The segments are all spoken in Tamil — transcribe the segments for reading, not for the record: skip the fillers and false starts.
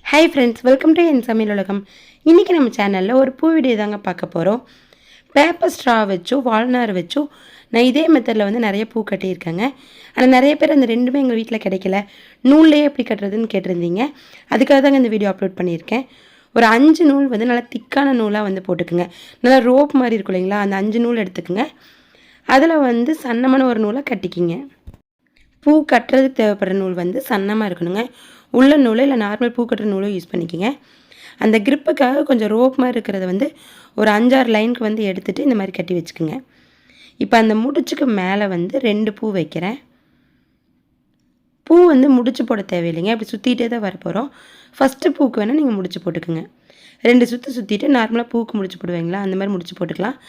ஹாய் ஃப்ரெண்ட்ஸ், வெல்கம் டு என் சமையல் உலகம். இன்றைக்கி நம்ம சேனலில் ஒரு பூ வீடியோ தாங்க பார்க்க போகிறோம். பேப்பர் ஸ்ட்ரா வச்சோ வால்நார் வச்சோ நான் இதே மெத்தடில் வந்து நிறைய பூ கட்டியிருக்கேங்க. ஆனால் நிறைய பேர் அந்த ரெண்டுமே எங்கள் வீட்டில் கிடைக்கல, நூல்லையே எப்படி கட்டுறதுன்னு கேட்டிருந்தீங்க. அதுக்காக தாங்க இந்த வீடியோ அப்லோட் பண்ணியிருக்கேன். ஒரு 5 நூல் வந்து நல்லா திக்கான நூலாக வந்து போட்டுக்குங்க. நல்லா ரோப் மாதிரி இருக்கும் இல்லைங்களா, அந்த 5 நூல் எடுத்துக்குங்க. அதில் வந்து சன்னமான ஒரு நூலை கட்டிக்கிங்க. பூ கட்டுறதுக்கு தேவைப்படுற நூல் வந்து சன்னமாக இருக்கணுங்க. உள்ள நூல் இல்லை நார்மல் பூ கட்டுற நூலும் யூஸ் பண்ணிக்கோங்க. அந்த கிரிப்புக்காக கொஞ்சம் ரோப் மாதிரி இருக்கிறத வந்து ஒரு 5-6 லைனுக்கு வந்து எடுத்துகிட்டு இந்த மாதிரி கட்டி வச்சுக்கோங்க. இப்போ அந்த முடிச்சுக்கு மேலே வந்து 2 பூ வைக்கிறேன். பூ வந்து முடிச்சு போட தேவையில்லைங்க, அப்படி சுற்றிகிட்டே தான் வரப்போகிறோம். ஃபஸ்ட்டு பூக்கு வேணால் நீங்கள் முடிச்சு போட்டுக்குங்க. 2 சுற்றிட்டு நார்மலாக பூக்கு முடிச்சு போடுவீங்களா, அந்த மாதிரி முடிச்சு போட்டுக்கலாம்.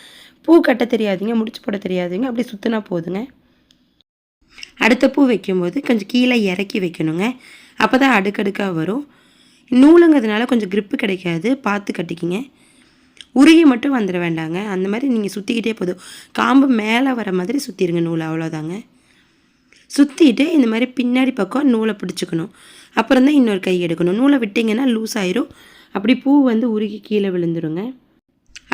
பூ கட்ட தெரியாதுங்க, முடிச்சு போட தெரியாதுங்க, அப்படி சுற்றினா போதுங்க. அடுத்த பூ வைக்கும்போது கொஞ்சம் கீழே இறக்கி வைக்கணுங்க, அப்போ தான் அடுக்கடுக்காக வரும். நூலுங்கிறதுனால கொஞ்சம் கிரிப்பு கிடைக்காது, பார்த்து கட்டிக்கிங்க. உருகி மட்டும் வந்துட வேண்டாங்க, அந்த மாதிரி நீங்கள் சுற்றிக்கிட்டே போதும். காம்பு மேலே வர மாதிரி சுற்றிடுங்க நூலை, அவ்வளோதாங்க. சுற்றிட்டு இந்த மாதிரி பின்னாடி பக்கம் நூலை பிடிச்சிக்கணும். அப்புறம் தான் இன்னொரு கை எடுக்கணும். நூலை விட்டிங்கன்னா லூஸ் ஆயிரும், அப்படி பூ வந்து உருகி கீழே விழுந்துருங்க.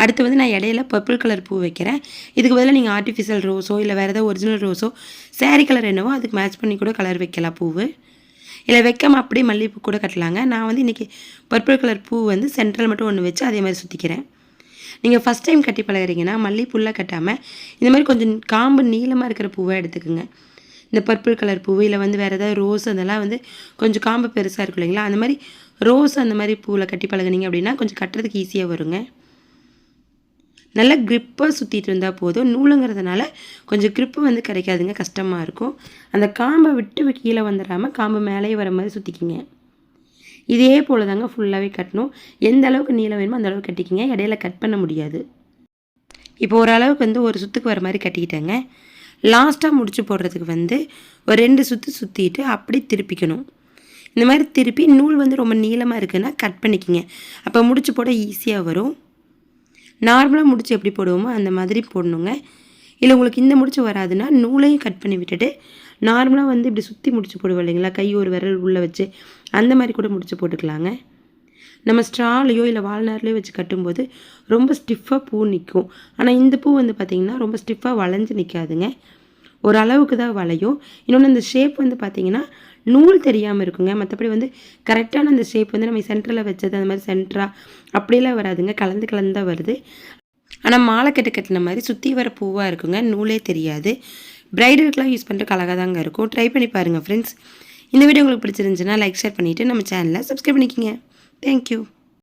அடுத்து வந்து நான் இடையில பர்பிள் கலர் பூ வைக்கிறேன். இதுக்கு பதிலாக நீங்கள் ஆர்டிஃபிஷியல் ரோஸோ இல்லை வேறு ஏதாவது ஒரிஜினல் ரோஸோ சாரீ கலர் என்னவோ அதுக்கு மேட்ச் பண்ணி கூட கலர் வைக்கலாம் பூவு. இல்லை வைக்காமல் அப்படியே மல்லிகைப்பூ கூட கட்டலாங்க. நான் வந்து இன்றைக்கி பர்பிள் கலர் பூ வந்து சென்ட்ரல் மட்டும் ஒன்று வச்சு அதே மாதிரி சுற்றிக்கிறேன். நீங்கள் ஃபஸ்ட் டைம் கட்டி பழகிறீங்கன்னா மல்லிகைப்பூலாம் கட்டாமல் இந்த மாதிரி கொஞ்சம் காம்பு நீளமாக இருக்கிற பூவை எடுத்துக்கோங்க. இந்த பர்பிள் கலர் பூ இல்லை வந்து வேறு ஏதாவது ரோஸ் அதெல்லாம் வந்து கொஞ்சம் காம்பு பெருசாக இருக்கும் இல்லைங்களா, அந்த மாதிரி ரோஸ் அந்த மாதிரி பூவில் கட்டி பழகினீங்க அப்படின்னா கொஞ்சம் கட்டுறதுக்கு ஈஸியாக வருங்க. நல்லா க்ரிப்பாக சுற்றிட்டு இருந்தால் போதும். நூலுங்கிறதுனால கொஞ்சம் க்ரிப்பு வந்து கிடைக்காதுங்க, கஷ்டமாக இருக்கும். அந்த காம்பை விட்டு கீழே வந்துடாமல் காம்பு மேலேயே வர மாதிரி சுற்றிக்கிங்க. இதே போல் தாங்க ஃபுல்லாகவே கட்டணும். எந்த அளவுக்கு நீளம் வேணுமோ அந்த அளவுக்கு கட்டிக்கிங்க, இடையில கட் பண்ண முடியாது. இப்போ ஓரளவுக்கு வந்து ஒரு சுற்றுக்கு வர மாதிரி கட்டிக்கிட்டேங்க. லாஸ்ட்டாக முடிச்சு போடுறதுக்கு வந்து ஒரு 2 சுற்று சுற்றிட்டு அப்படி திருப்பிக்கணும். இந்த மாதிரி திருப்பி நூல் வந்து ரொம்ப நீளமாக இருக்குன்னா கட் பண்ணிக்கிங்க, அப்போ முடிச்சு போட ஈஸியாக வரும். நார்மலாக முடிச்சு எப்படி போடுவோமோ அந்த மாதிரி போடணுங்க. இல்லை உங்களுக்கு இந்த முடிச்சு வராதுன்னா நூலையும் கட் பண்ணி விட்டுட்டு நார்மலாக வந்து இப்படி சுற்றி முடிச்சு போடுவோம் இல்லைங்களா, கை ஒரு விரல் உள்ளே வச்சு அந்த மாதிரி கூட முடிச்சு போட்டுக்கலாங்க. நம்ம ஸ்ட்ராலையோ இல்லை வால்நார்லையோ வச்சு கட்டும்போது ரொம்ப ஸ்டிஃபாக பூ நிற்கும். ஆனால் இந்த பூ வந்து பார்த்திங்கன்னா ரொம்ப ஸ்டிஃபாக வளைஞ்சு நிற்காதுங்க, ஒரு அளவுக்கு தான் வளையும். இன்னொன்று இந்த ஷேப் வந்து பார்த்திங்கன்னா நூல் தெரியாமல் இருக்குங்க. மற்றபடி வந்து கரெக்டான அந்த ஷேப் வந்து நம்ம சென்டரில் வச்சது அந்த மாதிரி சென்டராக அப்படியெல்லாம் வராதுங்க, கலந்து கலந்து தான் வருது. ஆனால் மாலை கட்டின மாதிரி சுற்றி வர பூவாக இருக்குங்க, நூலே தெரியாது. பிரைடலுக்குலாம் யூஸ் பண்ணுறதுக்கு அழகாக தாங்க இருக்கும். ட்ரை பண்ணி பாருங்கள் ஃப்ரெண்ட்ஸ். இந்த வீடியோ உங்களுக்கு பிடிச்சிருந்துச்சுன்னா லைக் ஷேர் பண்ணிவிட்டு நம்ம சேனலை சப்ஸ்கிரைப் பண்ணிக்கோங்க. தேங்க்யூ.